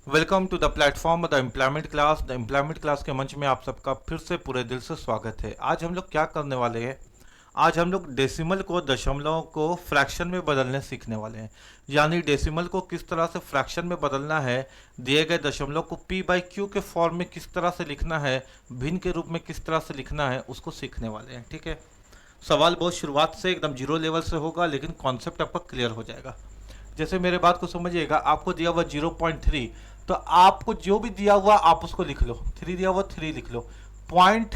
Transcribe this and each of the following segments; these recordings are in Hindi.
Welcome to the platform the employment class. The employment class के मंच में आप सबका फिर से पूरे दिल से स्वागत है। आज हम लोग क्या करने वाले हैं? आज हम लोग डेसिमल को, दशमलव को फ्रैक्शन में बदलने सीखने वाले हैं। यानी डेसिमल को किस तरह से फ्रैक्शन में बदलना है, दिए गए दशमलव को पी बाई क्यू के फॉर्म में किस तरह से लिखना है, भिन्न के रूप में किस तरह से लिखना है, उसको सीखने वाले हैं। ठीक है, सवाल बहुत शुरुआत से एकदम जीरो लेवल से होगा, लेकिन कॉन्सेप्ट आपका क्लियर हो जाएगा। जैसे मेरे बात को समझिएगा, आपको दिया हुआ 0.3, तो आपको जो भी दिया हुआ आप उसको लिख लो। 3 दिया हुआ 3 लिख लो। पॉइंट,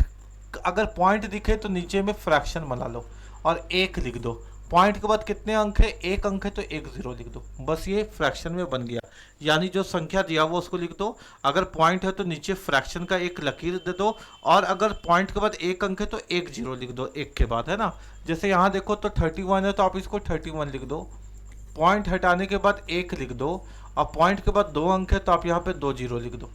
अगर पॉइंट दिखे तो नीचे में फ्रैक्शन बना लो और 1 लिख दो। पॉइंट के बाद कितने अंक है? 1 अंक है तो 1 0 लिख दो। बस ये फ्रैक्शन में बन गया। यानी जो संख्या दिया हुआ उसको लिख दो, अगर पॉइंट है तो नीचे फ्रैक्शन का एक लकीर दे दो, और अगर पॉइंट के बाद 1 अंक है तो 1 0 लिख दो 1 के बाद, है ना। जैसे यहाँ देखो तो 31 है तो आप इसको 31 लिख दो। पॉइंट हटाने के बाद 1 लिख दो, और पॉइंट के बाद 2 अंक है तो आप यहाँ पे 2 0 लिख दो।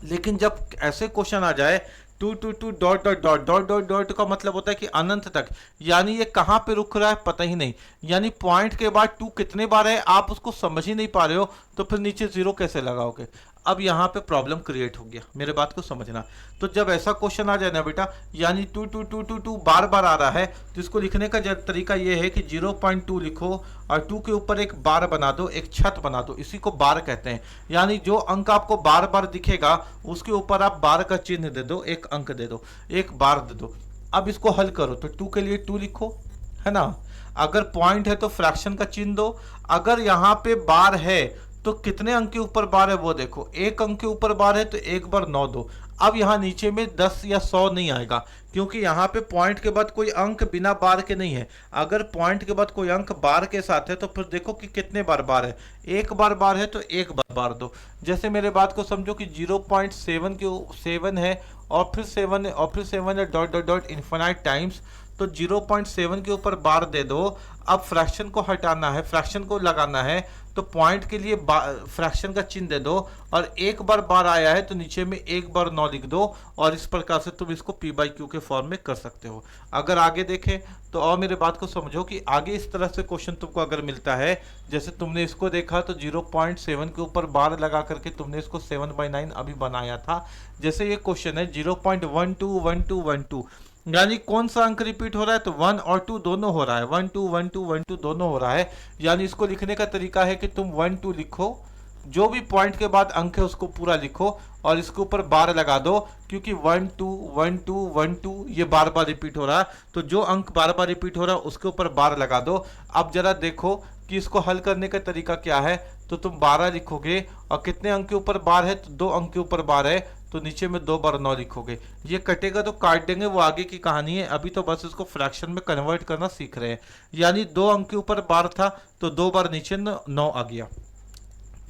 लेकिन जब ऐसे क्वेश्चन आ जाए 2 2 2 dot dot dot dot dot dot का मतलब होता है कि अनंत तक, यानी ये कहाँ पे रुक रहा है पता ही नहीं। यानी पॉइंट के बाद 2 कितने बार है आप उसको समझ ही नहीं पा रहे हो, तो फिर नीचे 0 कैसे लगाओगे? अब यहाँ पे प्रॉब्लम क्रिएट हो गया। मेरे बात को समझना। तो जब ऐसा क्वेश्चन आ जाए ना बेटा, यानी 2 2 2 2 2 बार बार आ रहा है, तो इसको लिखने का तरीका ये है कि 0.2 लिखो और 2 के ऊपर एक बार बना दो, एक छत बना दो। इसी को बार कहते हैं। यानी जो अंक आपको बार बार दिखेगा उसके ऊपर आप बार का चिन्ह दे दो, एक अंक दे दो, एक बार दे दो। अब इसको हल करो तो 2 के लिए 2 लिखो, है ना। अगर पॉइंट है तो फ्रैक्शन का चिन्ह दो। अगर यहाँ पे बार है तो कितने अंक के ऊपर बार है वो देखो, 1 अंक के ऊपर बार है तो 1 बार 9 दो। अब यहाँ नीचे में 10 या 100 नहीं आएगा, क्योंकि यहाँ पे पॉइंट के बाद कोई अंक बिना बार के नहीं है। अगर पॉइंट के बाद कोई अंक बार के साथ है तो फिर देखो कि कितने बार बार है। 1 बार बार है तो 1 बार बार दो। जैसे मेरे बात को समझो कि 0.7 के 7 है, और फिर 7 है, और फिर 7 है dot dot dot infinite times, तो 0.7 के ऊपर बार दे दो। अब फ्रैक्शन को हटाना है, फ्रैक्शन को लगाना है, तो पॉइंट के लिए फ्रैक्शन का चिन्ह दे दो, और 1 बार बार आया है तो नीचे में 1 बार 9 लिख दो, और इस प्रकार से तुम इसको पी बाई क्यू के फॉर्म में कर सकते हो। अगर आगे देखें तो और मेरे बात को समझो कि आगे इस तरह से क्वेश्चन तुमको अगर मिलता है, जैसे तुमने इसको देखा तो 0.7 के ऊपर बार लगा करके तुमने इसको 7/9 अभी बनाया था। जैसे ये क्वेश्चन है 0.121212, यानी कौन सा अंक रिपीट हो रहा है? तो 1 और 2 दोनों हो रहा है, 1 2 1 2 1 2 दोनों हो रहा है। यानी इसको लिखने का तरीका है कि तुम 1 2 लिखो, जो भी पॉइंट के बाद अंक है उसको पूरा लिखो और इसके ऊपर बार लगा दो, क्योंकि 1 2 1 2 1 2 ये बार बार रिपीट हो रहा है, तो जो अंक बार बार रिपीट हो रहा है उसके ऊपर बार लगा दो। अब जरा देखो कि इसको हल करने का तरीका क्या है। तो तुम 12 लिखोगे, और कितने अंक के ऊपर बार है? तो 2 अंक के ऊपर बार है, तो नीचे में 2 बार 9 लिखोगे। ये कटेगा तो काट देंगे, वो आगे की कहानी है। अभी तो बस इसको फ्रैक्शन में कन्वर्ट करना सीख रहे हैं। यानी 2 अंक के ऊपर बार था तो 2 बार नीचे 9 आ गया।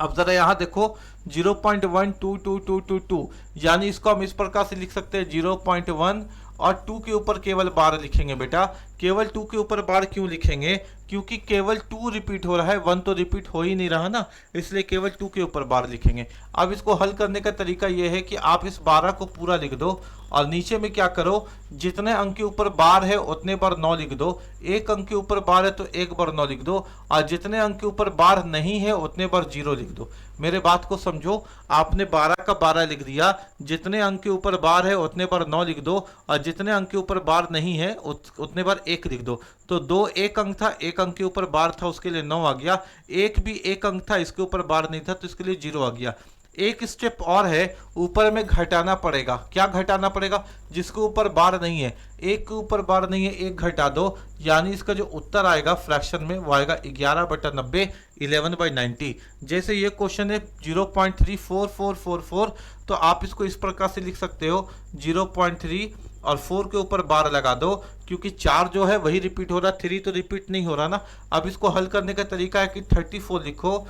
अब जरा यहाँ देखो 0.12222, यानी इसको हम इस प्रकार से लिख सकते हैं 0.1 और 2 के ऊपर केवल बार लिखेंगे बेटा। केवल 2 के ऊपर बार क्यों लिखेंगे? क्योंकि केवल 2 रिपीट हो रहा है, 1 तो रिपीट हो ही नहीं रहा ना, इसलिए केवल 2 के ऊपर बार लिखेंगे। अब इसको हल करने का तरीका यह है कि आप इस 12 को पूरा लिख दो, और नीचे में क्या करो, जितने अंक के ऊपर बार है उतने बार 9 लिख दो। 1 अंक के ऊपर बार है तो 1 बार 9 लिख दो, और जितने अंक के ऊपर बार नहीं है उतने बार 0 लिख दो। मेरे बात को समझो, आपने 12 का 12 लिख दिया, जितने अंक के ऊपर बार है उतने बार 9 लिख दो, और जितने अंक के ऊपर बार नहीं है उतने बार 1 लिख दो। तो 2 1 अंक था, 1 अंक के ऊपर बार था, उसके लिए 9 आ गया। 1 भी 1 अंक था, इसके ऊपर बार नहीं था, तो इसके लिए 0 आ गया। एक स्टेप और है, ऊपर में घटाना पड़ेगा। क्या घटाना पड़ेगा? जिसके ऊपर बार नहीं है, 1 के ऊपर बार नहीं है, 1 घटा दो, यानी इसका जो उत्तर आएगा फ्रैक्शन में वो आएगा 11/90, 11/90। जैसे ये क्वेश्चन है 0.34444, तो आप इसको इस प्रकार से लिख सकते हो 0.3 और 4 के ऊपर बार लगा दो, क्योंकि 4 जो है वही रिपीट हो रहा है, 3 तो रिपीट नहीं हो रहा ना। अब इसको हल करने का तरीका है कि 34 लिखो,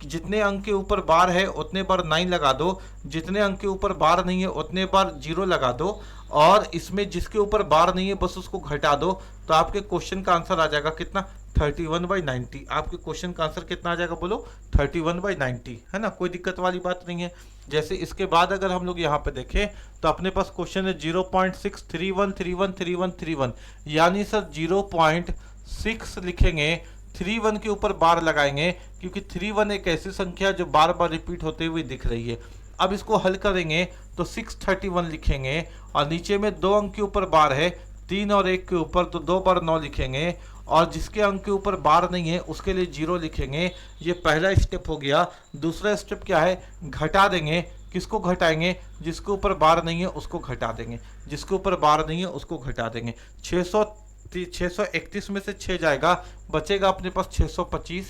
जितने अंक के ऊपर बार है उतने बार 9 लगा दो, जितने अंक के ऊपर बार नहीं है उतने बार 0 लगा दो, और इसमें जिसके ऊपर बार नहीं है बस उसको घटा दो, तो आपके क्वेश्चन का आंसर आ जाएगा कितना? 31/90। आपके क्वेश्चन का आंसर कितना आ जाएगा बोलो? 31/90, है ना। कोई दिक्कत वाली बात नहीं है। जैसे इसके बाद अगर हम लोग यहाँ पे देखें तो अपने पास क्वेश्चन है 0.631313131, यानी सर 0.6 लिखेंगे 31 के ऊपर बार लगाएंगे, क्योंकि 31 एक ऐसी संख्या जो बार बार रिपीट होते हुए दिख रही है। अब इसको हल करेंगे तो 631 लिखेंगे, और नीचे में 2 अंक के ऊपर बार है, 3 और 1 के ऊपर, तो 2 बार 9 लिखेंगे, और जिसके अंक के ऊपर बार नहीं है उसके लिए 0 लिखेंगे। ये पहला स्टेप हो गया। दूसरा स्टेप क्या है, घटा देंगे। किसको घटाएंगे, जिसके ऊपर बार नहीं है उसको घटा देंगे, जिसके ऊपर बार नहीं है उसको घटा देंगे। 631 में से 6 जाएगा, बचेगा अपने पास 625।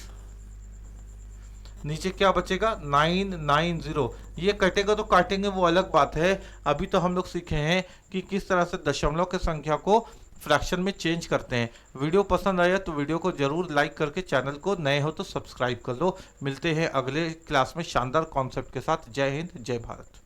नीचे क्या बचेगा, 990। ये कटेगा तो काटेंगे वो अलग बात है। अभी तो हम लोग सीखे हैं कि किस तरह से दशमलव की संख्या को फ्रैक्शन में चेंज करते हैं। वीडियो पसंद आया तो वीडियो को जरूर लाइक करके चैनल को, नए हो तो सब्सक्राइब कर लो। मिलते हैं अगले क्लास में शानदार कॉन्सेप्ट के साथ। जय हिंद, जय भारत।